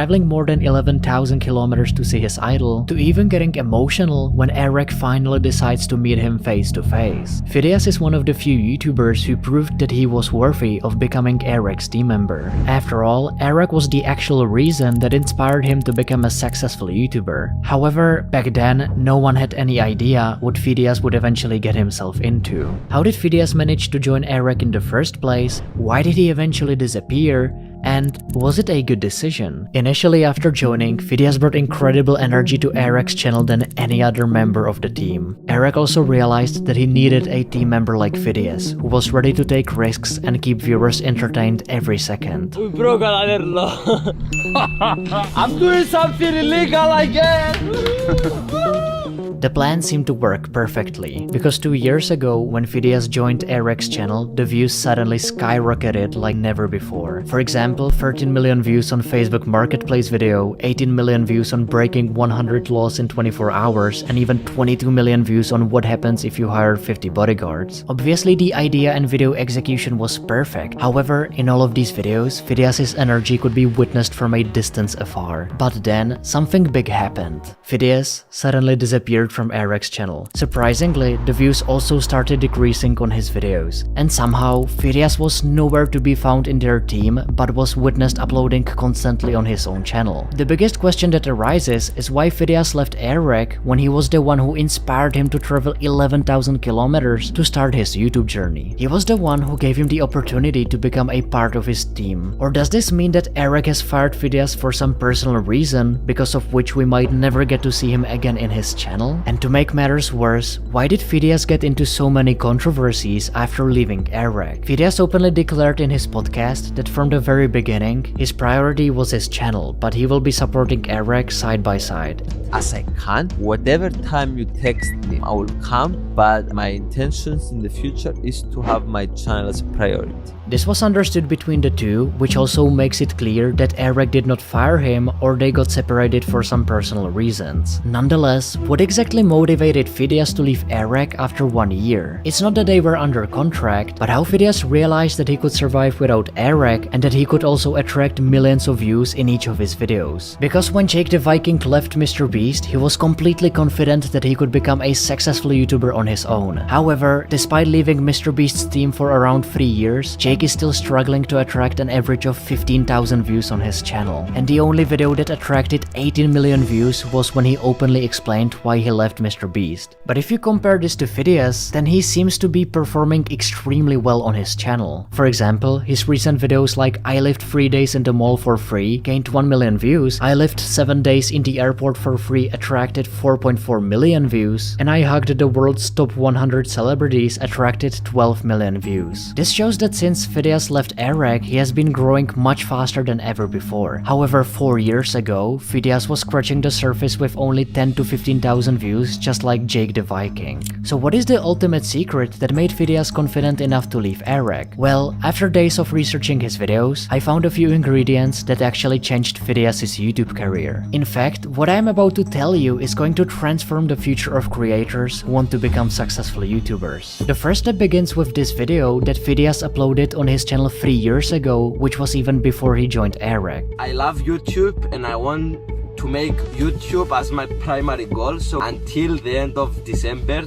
traveling more than 11,000 kilometers to see his idol, to even getting emotional when Airrack finally decides to meet him face to face. Fidias is one of the few YouTubers who proved that he was worthy of becoming Airrack's team member. After all, Airrack was the actual reason that inspired him to become a successful YouTuber. However, back then, no one had any idea what Fidias would eventually get himself into. How did Fidias manage to join Airrack in the first place? Why did he eventually disappear? And was it a good decision? Initially, after joining, Fidias brought incredible energy to Airrack's channel than any other member of the team. Airrack also realized that he needed a team member like Fidias, who was ready to take risks and keep viewers entertained every second. We broke another law. I'm doing something illegal again. The plan seemed to work perfectly, because 2 years ago, when Fidias joined Airrack's channel, the views suddenly skyrocketed like never before. For example, 13 million views on Facebook Marketplace video, 18 million views on breaking 100 laws in 24 hours, and even 22 million views on what happens if you hire 50 bodyguards. Obviously, the idea and video execution was perfect. However, in all of these videos, Fidias' energy could be witnessed from a distance afar. But then, something big happened. Fidias suddenly disappeared from Airrack's channel. Surprisingly, the views also started decreasing on his videos. And somehow, Fidias was nowhere to be found in their team, but was witnessed uploading constantly on his own channel. The biggest question that arises is why Fidias left Airrack when he was the one who inspired him to travel 11,000 kilometers to start his YouTube journey. He was the one who gave him the opportunity to become a part of his team. Or does this mean that Airrack has fired Fidias for some personal reason, because of which we might never get to see him again in his channel? And to make matters worse, why did Fidias get into so many controversies after leaving Airrack? Fidias openly declared in his podcast that from the very beginning, his priority was his channel, but he will be supporting Airrack side by side. As I can, whatever time you text me, I will come, but my intentions in the future is to have my channel as a priority. This was understood between the two, which also makes it clear that Airrack did not fire him or they got separated for some personal reasons. Nonetheless, what exactly motivated Fidias to leave Airrack after 1 year? It's not that they were under contract, but how Fidias realized that he could survive without Airrack and that he could also attract millions of views in each of his videos. Because when Jake the Viking left MrBeast, he was completely confident that he could become a successful YouTuber on his own. However, despite leaving MrBeast's team for around 3 years, Jake is still struggling to attract an average of 15,000 views on his channel. And the only video that attracted 18 million views was when he openly explained why he left MrBeast. But if you compare this to Fidias, then he seems to be performing extremely well on his channel. For example, his recent videos like I lived 3 days in the mall for free gained 1 million views, I lived 7 days in the airport for free attracted 4.4 million views, and I hugged the world's top 100 celebrities attracted 12 million views. This shows that since Fidias left Airrack, he has been growing much faster than ever before. However, 4 years ago, Fidias was scratching the surface with only 10 to 15,000 views, just like Jake the Viking. So what is the ultimate secret that made Fidias confident enough to leave Airrack? Well, after days of researching his videos, I found a few ingredients that actually changed Fidias' YouTube career. In fact, what I am about to tell you is going to transform the future of creators who want to become successful YouTubers. The first step begins with this video that Fidias uploaded on his channel 3 years ago, which was even before he joined Airrack. I love YouTube and I want to make YouTube as my primary goal, so until the end of December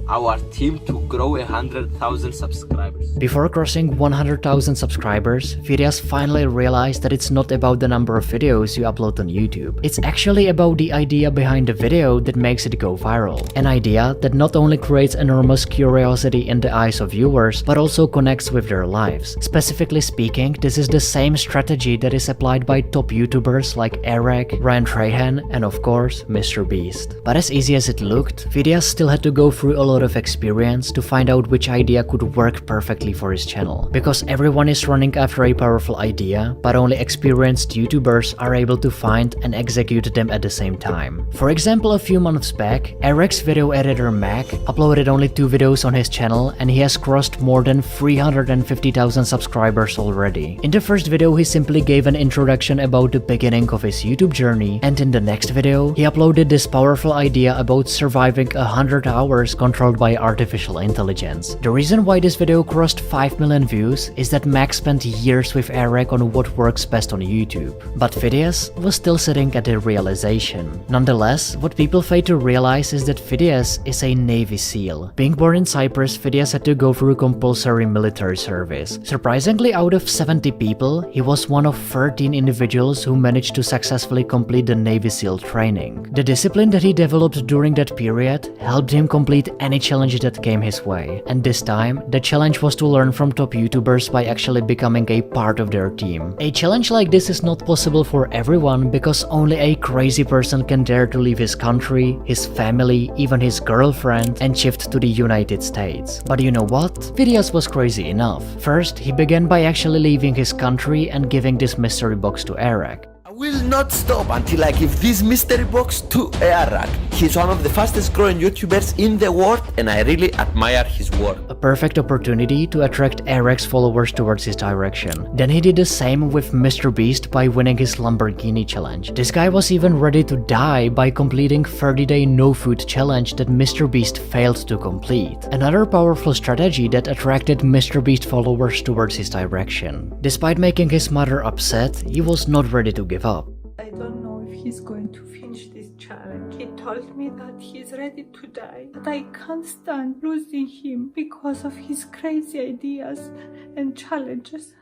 our team to grow 100,000 subscribers. Before crossing 100,000 subscribers, Fidias finally realized that it's not about the number of videos you upload on YouTube. It's actually about the idea behind the video that makes it go viral. An idea that not only creates enormous curiosity in the eyes of viewers, but also connects with their lives. Specifically speaking, this is the same strategy that is applied by top YouTubers like Airrack, Ryan Trahan, and of course, MrBeast. But as easy as it looked, Fidias still had to go through a lot of experience to find out which idea could work perfectly for his channel. Because everyone is running after a powerful idea, but only experienced YouTubers are able to find and execute them at the same time. For example, a few months back, Airrack's video editor Mac uploaded only 2 videos on his channel and he has crossed more than 350,000 subscribers already. In the first video, he simply gave an introduction about the beginning of his YouTube journey, and in the next video, he uploaded this powerful idea about surviving 100 hours controlling controlled by artificial intelligence. The reason why this video crossed 5 million views is that Max spent years with Airrack on what works best on YouTube. But Fidias was still sitting at the realization. Nonetheless, what people fail to realize is that Fidias is a Navy SEAL. Being born in Cyprus, Fidias had to go through compulsory military service. Surprisingly, out of 70 people, he was one of 13 individuals who managed to successfully complete the Navy SEAL training. The discipline that he developed during that period helped him complete any challenge that came his way. And this time, the challenge was to learn from top YouTubers by actually becoming a part of their team. A challenge like this is not possible for everyone because only a crazy person can dare to leave his country, his family, even his girlfriend, and shift to the United States. But you know what? Fidias was crazy enough. First, he began by actually leaving his country and giving this mystery box to Airrack. I will not stop until I give this mystery box to Airrack. He's one of the fastest growing YouTubers in the world and I really admire his work. A perfect opportunity to attract Airrack's followers towards his direction. Then he did the same with Mr. Beast by winning his Lamborghini challenge. This guy was even ready to die by completing 30-day no-food challenge that Mr. Beast failed to complete. Another powerful strategy that attracted Mr. Beast followers towards his direction. Despite making his mother upset, he was not ready to give up. I don't know if he's going to finish this challenge. He told me that he's ready to die, but I can't stand losing him because of his crazy ideas and challenges.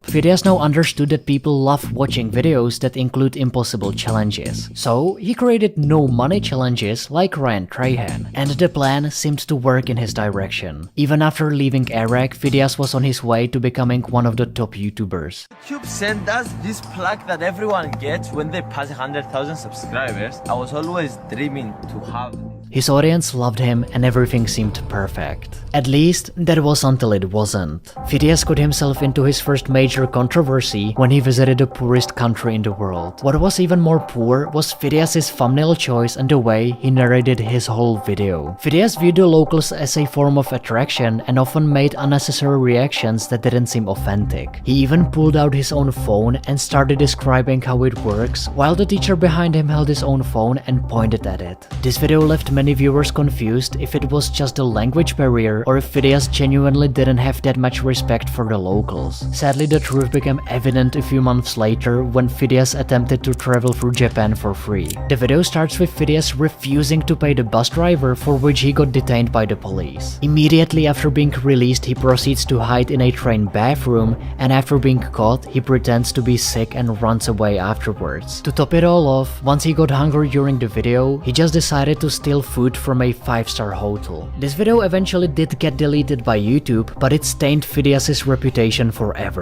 Fidias now understood that people love watching videos that include impossible challenges, so he created no money challenges like Ryan Trahan, and the plan seemed to work in his direction. Even after leaving Airrack, Fidias was on his way to becoming one of the top YouTubers. YouTube sent us this plaque that everyone gets when they pass 100,000 subscribers. I was always dreaming to have it. His audience loved him and everything seemed perfect. At least, that was until it wasn't. Fidias got himself into his first major controversy when he visited the poorest country in the world. What was even more poor was Fidias' thumbnail choice and the way he narrated his whole video. Fidias viewed the locals as a form of attraction and often made unnecessary reactions that didn't seem authentic. He even pulled out his own phone and started describing how it works, while the teacher behind him held his own phone and pointed at it. This video left many viewers confused if it was just a language barrier or if Fidias genuinely didn't have that much respect for the locals. Sadly, the truth became evident a few months later when Fidias attempted to travel through Japan for free. The video starts with Fidias refusing to pay the bus driver, for which he got detained by the police. Immediately after being released, he proceeds to hide in a train bathroom, and after being caught, he pretends to be sick and runs away afterwards. To top it all off, once he got hungry during the video, he just decided to steal food from a 5-star hotel. This video eventually did get deleted by YouTube, but it stained Fidias' reputation forever.